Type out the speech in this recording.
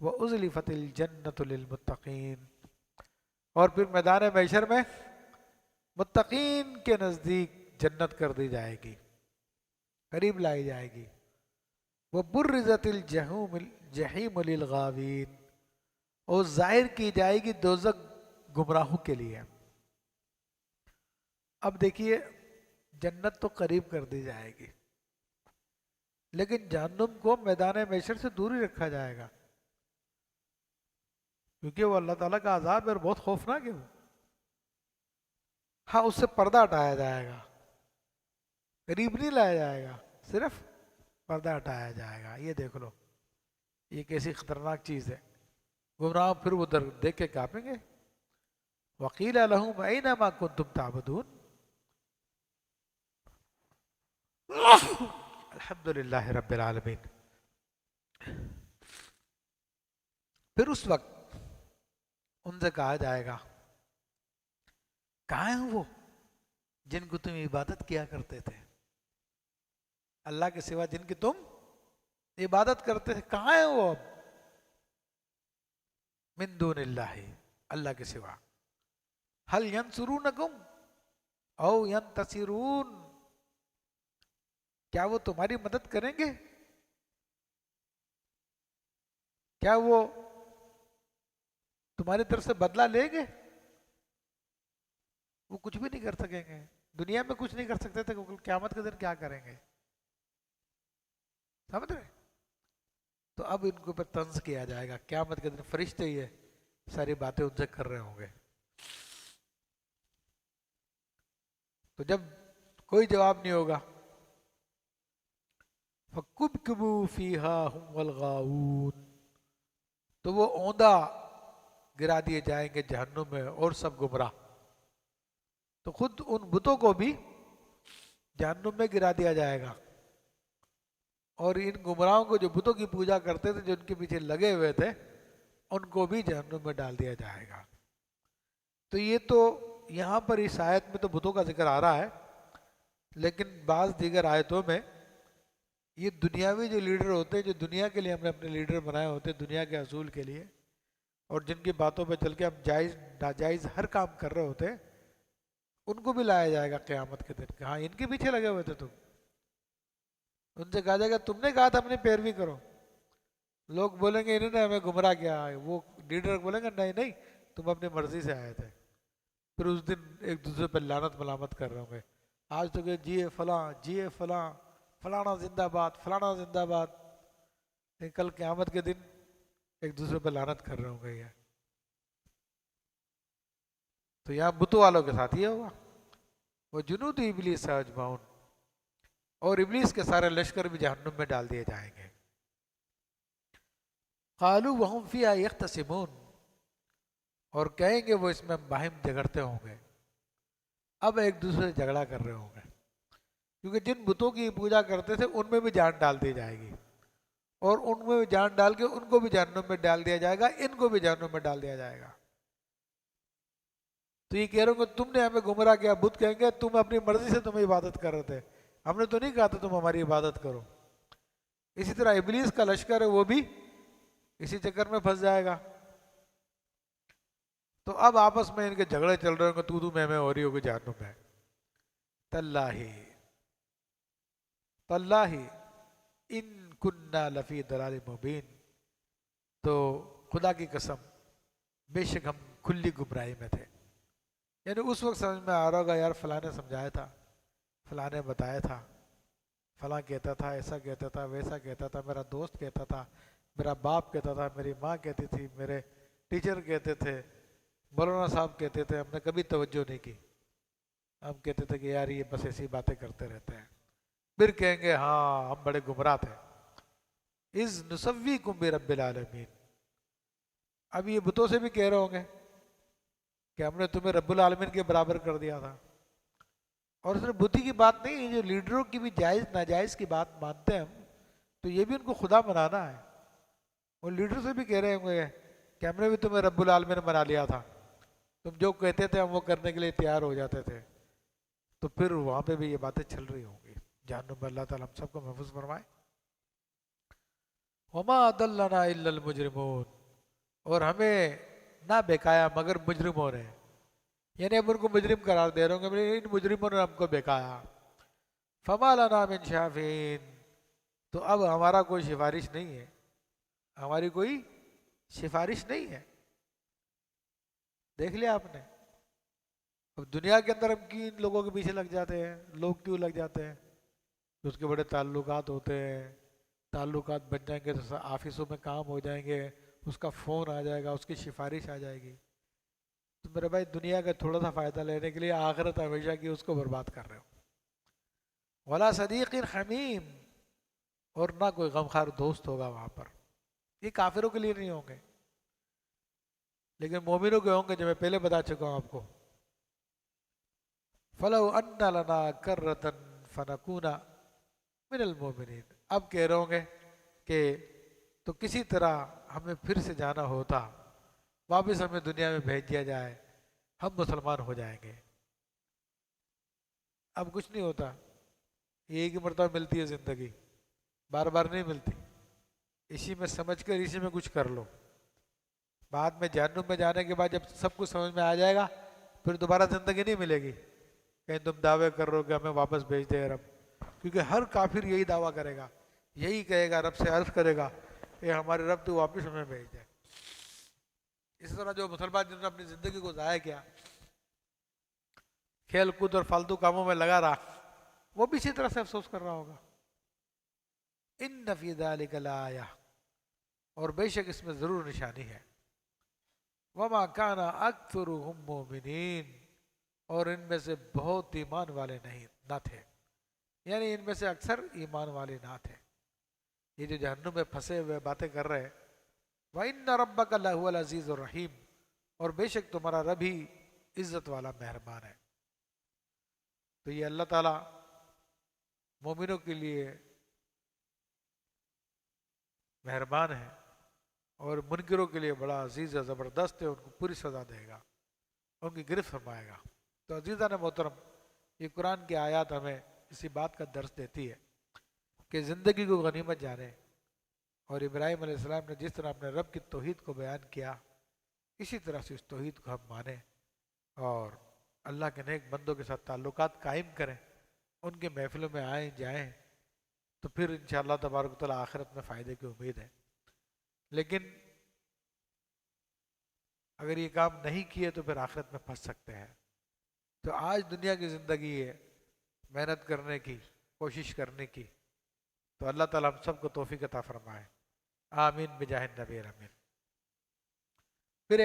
وَأُزْلِفَتِ الْجَنَّةُ لِلْمُتَّقِينَ، اور پھر میدان محشر میں متقین کے نزدیک جنت کر دی جائے گی، قریب لائی جائے گی۔ وَبُرِّزَتِ الْجَحِيمُ لِلْغَاوِينَ، اور ظاہر کی جائے گی دوزخ گمراہوں کے لیے۔ اب دیکھیے جنت تو قریب کر دی جائے گی، لیکن جہنم کو میدان محشر سے دور ہی رکھا جائے گا، کیونکہ وہ اللہ تعالیٰ کا عذاب ہے اور بہت خوفناک ہے وہ۔ ہاں اس سے پردہ ہٹایا جائے گا، قریب نہیں لایا جائے گا، صرف پردہ ہٹایا جائے گا۔ یہ دیکھ لو یہ کیسی خطرناک چیز ہے۔ گمراہ پھر وہ در دیکھ کے کانپیں گے۔ وقیل لہم این ما کنتم تعبدون، الحمد للہ رب العالمین۔ پھر اس وقت ان سے کہا جائے گا کہاں ہیں وہ جن کو تم عبادت کیا کرتے تھے، اللہ کے سوا جن کی تم عبادت کرتے تھے، کہاں ہیں وہ اب؟ من دون اللہ، اللہ کے سوا۔ هل ینصرونکم او ینتصرون، کیا وہ تمہاری مدد کریں گے؟ کیا وہ تمہاری طرف سے بدلہ لیں گے؟ وہ کچھ بھی نہیں کر سکیں گے، دنیا میں کچھ نہیں کر سکتے تھے، قیامت کے دن کیا کریں گے؟ سمجھ رہے؟ تو اب ان کے اوپر طنز کیا جائے گا، قیامت کے دن فرشتے یہ ساری باتیں ان سے کر رہے ہوں گے۔ تو جب کوئی جواب نہیں ہوگا، فَكُبْكِبُوا فِيهَا هُمْ وَالْغَاوُونَ، تو وہ اوندہ گرا دیے جائیں گے جہنم میں اور سب گمراہ۔ تو خود ان بتوں کو بھی جہنم میں گرا دیا جائے گا، اور ان گمراہوں کو جو بتوں کی پوجا کرتے تھے، جو ان کے پیچھے لگے ہوئے تھے، ان کو بھی جہنم میں ڈال دیا جائے گا۔ تو یہ تو یہاں پر اس آیت میں تو بتوں کا ذکر آ رہا ہے، لیکن بعض دیگر آیتوں میں یہ دنیاوی جو لیڈر ہوتے ہیں، جو دنیا کے لیے ہم نے اپنے لیڈر بنائے ہوتے ہیں، دنیا کے حصول کے لیے، اور جن کی باتوں پہ چل کے ہم جائز ناجائز ہر کام کر رہے ہوتے ہیں، ان کو بھی لایا جائے گا قیامت کے دن کہ ہاں ان کے پیچھے لگے ہوئے تھے تم۔ ان سے کہا جائے گا تم نے کہا تھا اپنی پیروی کرو، لوگ بولیں گے انہوں نے ہمیں گمراہ کیا، وہ لیڈر بولیں گے نہیں نہیں تم اپنی مرضی سے آئے تھے۔ پھر اس دن ایک دوسرے پہ لعنت ملامت کر رہے ہوں گے، آج تو کہ جیے فلاں جیے فلاں، فلانا زندہ باد فلانا زندہ باد، لیکن کل قیامت کے دن ایک دوسرے پہ لعنت کر رہے ہوں گے۔ یہ تو یہاں بتوں والوں کے ساتھ یہ ہوگا، وہ جنود ابلیس اجمعون، اور ابلیس کے سارے لشکر بھی جہنم میں ڈال دیے جائیں گے۔ قالوا وهم فيها يختصمون، اور کہیں گے وہ اس میں باہم جھگڑتے ہوں گے، اب ایک دوسرے سے جھگڑا کر رہے ہوں گے، کیونکہ جن بتوں کی پوجا کرتے تھے ان میں بھی جان ڈال دی جائے گی، اور ان میں بھی جان ڈال کے ان کو بھی جہنم میں ڈال دیا جائے گا، ان کو بھی جہنم میں ڈال دیا جائے گا۔ تو یہ کہہ رہے ہوں گے تم نے ہمیں گمراہ کیا، بت کہیں گے تم اپنی مرضی سے تم عبادت کر رہے تھے، ہم نے تو نہیں کہا تھا تم ہماری عبادت کرو۔ اسی طرح ابلیس کا لشکر ہے وہ بھی اسی چکر میں پھنس جائے گا۔ تو اب آپس میں ان کے جھگڑے چل رہے ہوں گے، تو میں ہو رہی ہوگی جہنم میں۔ تاللہ تاللہ ان کننا لفی ضلال مبین، تو خدا کی قسم بے شک ہم کھلی گمراہی میں تھے۔ یعنی اس وقت سمجھ میں آ رہا ہوگا یار فلاں نے سمجھایا تھا، فلاں نے بتایا تھا، فلاں کہتا تھا، ایسا کہتا تھا، ویسا کہتا تھا، میرا دوست کہتا تھا، میرا باپ کہتا تھا، میری ماں کہتی تھی، میرے ٹیچر کہتے تھے، مولانا صاحب کہتے تھے، ہم نے کبھی توجہ نہیں کی، ہم کہتے تھے کہ یار یہ بس ایسی باتیں کرتے رہتے ہیں۔ پھر کہیں گے ہاں ہم بڑے گمراہ تھے۔ اذ نسویکم برب العالمین، اب یہ بتوں سے بھی کہہ رہے ہوں گے کہ ہم نے تمہیں رب العالمین کے برابر کر دیا تھا۔ اور صرف بتی کی بات نہیں، یہ جو لیڈروں کی بھی جائز ناجائز کی بات مانتے ہیں ہم، تو یہ بھی ان کو خدا منانا ہے۔ وہ لیڈر سے بھی کہہ رہے ہوں گے کہ ہم نے بھی تمہیں رب العالمین بنا لیا تھا، تم جو کہتے تھے ہم وہ کرنے کے لیے تیار ہو جاتے تھے۔ تو پھر وہاں پہ بھی یہ باتیں چل رہی ہوں گی۔ جہنم میں اللہ تعالیٰ ہم سب کو محفوظ فرمائے۔ وما اضلنا الا المجرمون، اور ہمیں نہ بہکایا مگر مجرموں نے، یعنی اب ان کو مجرم قرار دے رہے ہوں گے، ان مجرموں نے ہم کو بہکایا۔ فما لنا من شافعین، تو اب ہمارا کوئی سفارش نہیں ہے، ہماری کوئی سفارش نہیں ہے۔ دیکھ لیا آپ نے، اب دنیا کے اندر ہم کن لوگوں کے پیچھے لگ جاتے ہیں، لوگ کیوں لگ جاتے ہیں؟ اس کے بڑے تعلقات ہوتے ہیں، تعلقات بن جائیں گے تو آفسوں میں کام ہو جائیں گے، اس کا فون آ جائے گا، اس کی سفارش آ جائے گی، تو میرے بھائی دنیا کا تھوڑا سا فائدہ لینے کے لیے آخرت ہمیشہ کی اس کو برباد کر رہے ہو۔ ولا صدیق حمیم، اور نہ کوئی غمخوار دوست ہوگا وہاں پر، یہ کافروں کے لیے نہیں ہوں گے، لیکن مومنوں کے ہوں گے، جو میں پہلے بتا چکا ہوں آپ کو۔ فلو ان لنا کرۃ فنکون من المؤمنین، اب کہہ رہے ہوں گے کہ تو کسی طرح ہمیں پھر سے جانا ہوتا، واپس ہمیں دنیا میں بھیج دیا جائے، ہم مسلمان ہو جائیں گے۔ اب کچھ نہیں ہوتا، ایک ہی مرتبہ ملتی ہے زندگی، بار بار نہیں ملتی، اسی میں سمجھ کر اسی میں کچھ کر لو، بعد میں جہنم میں جانے کے بعد جب سب کچھ سمجھ میں آ جائے گا پھر دوبارہ زندگی نہیں ملے گی، کہیں تم دعوے کر رہے ہو کہ ہمیں واپس بھیج دے رب، کیونکہ ہر کافر یہی دعویٰ کرے گا، یہی کہے گا، رب سے عرض کرے گا کہ ہمارے رب تو واپس ہمیں بھیج دے۔ اس طرح جو مسلمان جنہوں نے اپنی زندگی کو ضائع کیا، کھیل کود اور فالتو کاموں میں لگا رہا، وہ بھی اسی طرح سے افسوس کر رہا ہوگا۔ ان فی ذلک لآیہ، اور بے شک اس میں ضرور نشانی ہے۔ وما کان اکثرهم مؤمنین، اور ان میں سے بہت ایمان والے نہیں نہ تھے، یعنی ان میں سے اکثر ایمان والے نہ تھے، یہ جو جہنم میں پھنسے ہوئے باتیں کر رہے ہیں۔ وَإِنَّ رَبَّكَ لَهُوَ الْعَزِيزُ الرَّحِيمُ، اور بے شک تمہارا رب ہی عزت والا مہربان ہے۔ تو یہ اللہ تعالیٰ مومنوں کے لیے مہربان ہے، اور منکروں کے لیے بڑا عزیز و زبردست ہے، ان کو پوری سزا دے گا، ان کی گرفت فرمائے گا۔ تو عزیزان محترم، یہ قرآن کی آیات ہمیں اسی بات کا درس دیتی ہے کہ زندگی کو غنیمت جانے، اور ابراہیم علیہ السلام نے جس طرح اپنے رب کی توحید کو بیان کیا، اسی طرح سے اس توحید کو ہم مانیں اور اللہ کے نیک بندوں کے ساتھ تعلقات قائم کریں، ان کے محفلوں میں آئیں جائیں، تو پھر انشاءاللہ تبارک و تعالیٰ آخرت میں فائدے کی امید ہے۔ لیکن اگر یہ کام نہیں کیے تو پھر آخرت میں پھنس سکتے ہیں۔ تو آج دنیا کی زندگی ہے محنت کرنے کی، کوشش کرنے کی، تو اللہ تعالیٰ ہم سب کو توفیق عطا فرمائے، آمین بجاہ النبی آمین۔